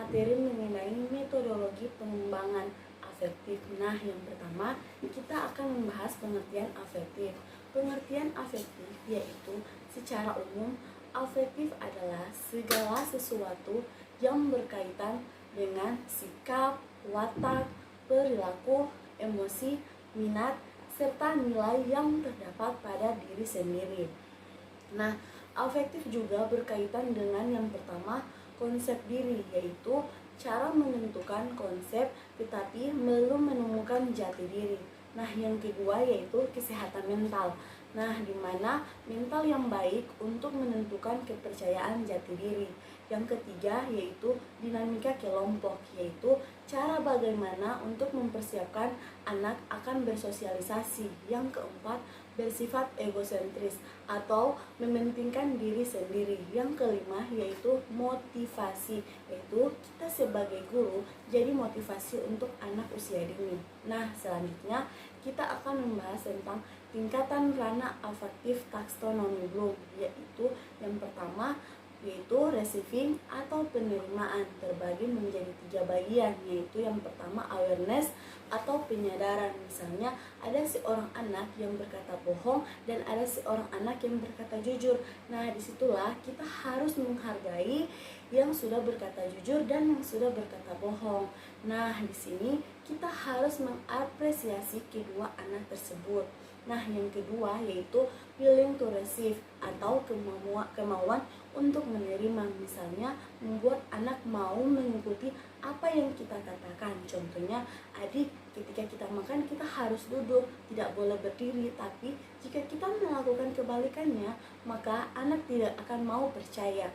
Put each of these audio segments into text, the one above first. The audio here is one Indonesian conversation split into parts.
materi mengenai metodologi pengembangan afektif. Nah, yang pertama kita akan membahas pengertian afektif. Pengertian afektif yaitu secara umum afektif adalah segala sesuatu yang berkaitan dengan sikap, watak, perilaku, emosi, minat, serta nilai yang terdapat pada diri sendiri. Nah, afektif juga berkaitan dengan yang pertama, konsep diri, yaitu cara menentukan konsep tetapi belum menemukan jati diri. Nah, yang kedua yaitu kesehatan mental. Nah, di mana mental yang baik untuk menentukan kepercayaan jati diri. Yang ketiga yaitu dinamika kelompok, yaitu cara bagaimana untuk mempersiapkan anak akan bersosialisasi. Yang keempat, bersifat egosentris atau mementingkan diri sendiri. Yang kelima yaitu motivasi, yaitu kita sebagai guru jadi motivasi untuk anak usia dini. Nah, selanjutnya kita akan membahas tentang tingkatan ranah afektif taksonomi Bloom, yaitu yang pertama yaitu receiving atau penerimaan, terbagi menjadi 3 bagian, yaitu yang pertama awareness atau penyadaran. Misalnya ada seorang anak yang berkata bohong dan ada seorang anak yang berkata jujur. Nah, disitulah kita harus menghargai yang sudah berkata jujur dan yang sudah berkata bohong. Nah, di sini kita harus mengapresiasi kedua anak tersebut. Nah, yang kedua yaitu willing to receive atau kemauan untuk menerima. Misalnya membuat anak mau mengikuti apa yang kita katakan. Contohnya, adik, ketika kita makan kita harus duduk, tidak boleh berdiri. Tapi jika kita melakukan kebalikannya, maka anak tidak akan mau percaya.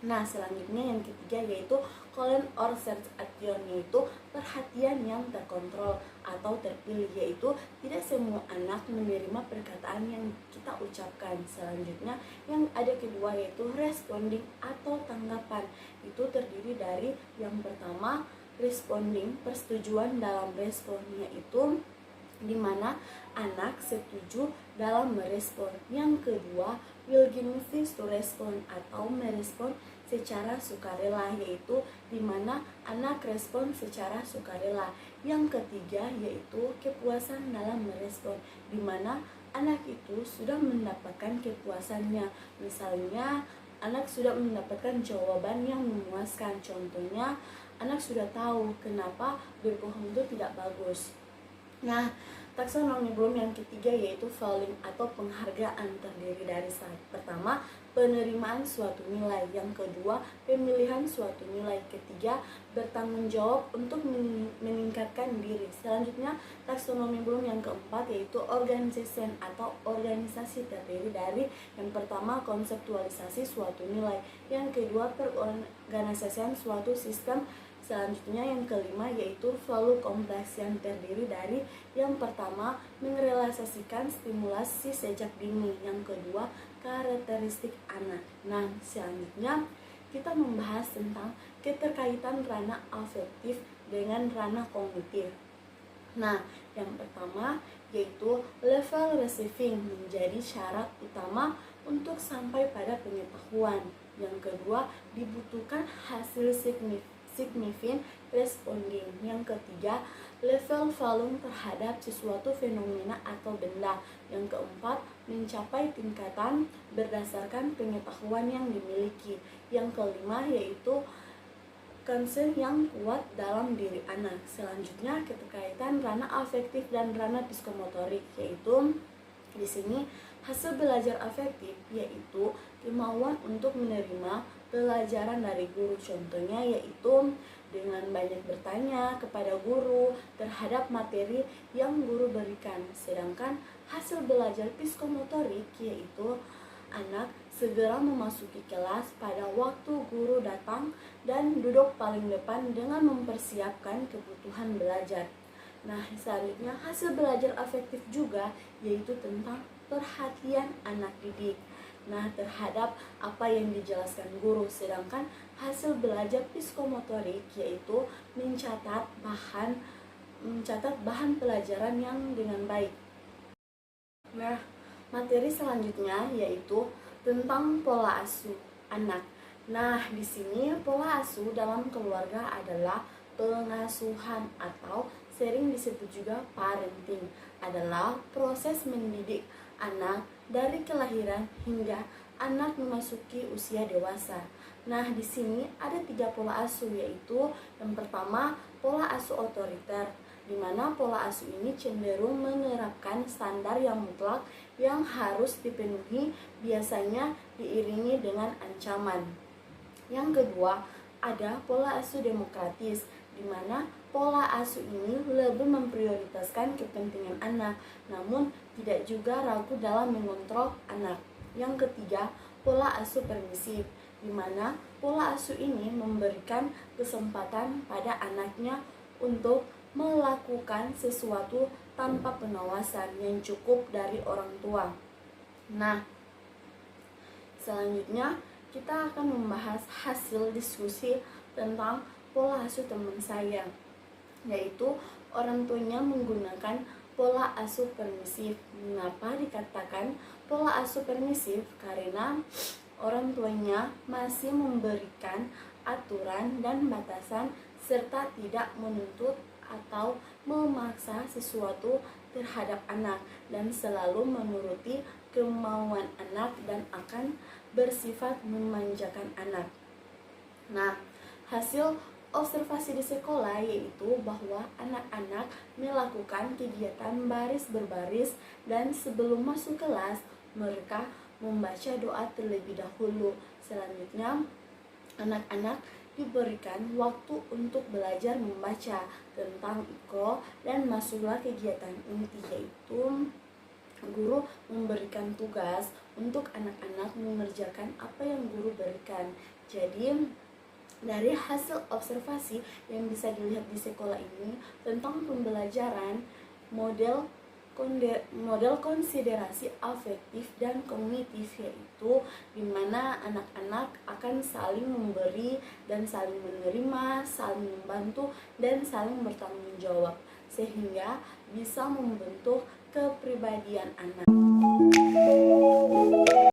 Nah, selanjutnya yang ketiga yaitu calling or search action, yaitu perhatian yang terkontrol atau terpilih, yaitu tidak semua anak menerima perkataan yang kita ucapkan. Selanjutnya yang ada kedua yaitu responding atau tanggapan. Itu terdiri dari yang pertama responding, persetujuan dalam respon, yaitu di mana anak setuju dalam merespon. Yang kedua willingness to respond atau merespon secara sukarela, yaitu di mana anak respon secara sukarela. Yang ketiga yaitu kepuasan dalam merespon, di mana anak itu sudah mendapatkan kepuasannya. Misalnya anak sudah mendapatkan jawaban yang memuaskan. Contohnya anak sudah tahu kenapa berbohong itu tidak bagus. Nah, taksonomi Bloom yang ketiga yaitu valuing atau penghargaan, terdiri dari pertama penerimaan suatu nilai, yang kedua pemilihan suatu nilai, ketiga bertanggung jawab untuk meningkatkan diri. Selanjutnya taksonomi Bloom yang keempat yaitu organization atau organisasi, terdiri dari yang pertama konseptualisasi suatu nilai, yang kedua perorganisasian suatu sistem. Selanjutnya yang kelima yaitu value kompleks, yang terdiri dari yang pertama merealisasikan stimulasi sejak dini, yang kedua karakteristik anak. Nah, selanjutnya kita membahas tentang keterkaitan ranah afektif dengan ranah kognitif. Nah, yang pertama yaitu level receiving menjadi syarat utama untuk sampai pada pengetahuan. Yang kedua dibutuhkan hasil significant responding. Yang ketiga, level valuing terhadap sesuatu fenomena atau benda. Yang keempat, mencapai tingkatan berdasarkan pengetahuan yang dimiliki. Yang kelima yaitu concern yang kuat dalam diri anak. Selanjutnya keterkaitan ranah afektif dan ranah psikomotorik, yaitu di sini hasil belajar afektif yaitu kemauan untuk menerima pelajaran dari guru. Contohnya yaitu dengan banyak bertanya kepada guru terhadap materi yang guru berikan. Sedangkan hasil belajar psikomotorik yaitu anak segera memasuki kelas pada waktu guru datang dan duduk paling depan dengan mempersiapkan kebutuhan belajar. Nah, selanjutnya hasil belajar afektif juga yaitu tentang perhatian anak didik, nah, terhadap apa yang dijelaskan guru. Sedangkan hasil belajar psikomotorik yaitu mencatat bahan pelajaran yang dengan baik. Nah, materi selanjutnya yaitu tentang pola asuh anak. Nah, di sini pola asuh dalam keluarga adalah pengasuhan atau sering disebut juga parenting, adalah proses mendidik anak dari kelahiran hingga anak memasuki usia dewasa. Nah, di sini ada 3 pola asuh, yaitu yang pertama pola asuh otoriter, di mana pola asuh ini cenderung menerapkan standar yang mutlak yang harus dipenuhi, biasanya diiringi dengan ancaman. Yang kedua, ada pola asuh demokratis, di mana pola asuh ini lebih memprioritaskan kepentingan anak, namun tidak juga ragu dalam mengontrol anak. Yang ketiga, pola asuh permisif, di mana pola asuh ini memberikan kesempatan pada anaknya untuk melakukan sesuatu tanpa pengawasan yang cukup dari orang tua. Nah, selanjutnya kita akan membahas hasil diskusi tentang pola asuh teman saya, yaitu orang tuanya menggunakan pola asuh permisif. Mengapa dikatakan pola asuh permisif? Karena orang tuanya masih memberikan aturan dan batasan serta tidak menuntut atau memaksa sesuatu terhadap anak dan selalu menuruti kemauan anak dan akan bersifat memanjakan anak. Nah, hasil observasi di sekolah yaitu bahwa anak-anak melakukan kegiatan baris berbaris dan sebelum masuk kelas mereka membaca doa terlebih dahulu. Selanjutnya, anak-anak diberikan waktu untuk belajar membaca tentang Iqra dan masuklah kegiatan inti, yaitu guru memberikan tugas untuk anak-anak mengerjakan apa yang guru berikan. Jadi dari hasil observasi yang bisa dilihat di sekolah ini tentang pembelajaran model konsiderasi afektif dan kognitif, yaitu di mana anak-anak akan saling memberi dan saling menerima, saling membantu dan saling bertanggung jawab sehingga bisa membentuk kepribadian anak.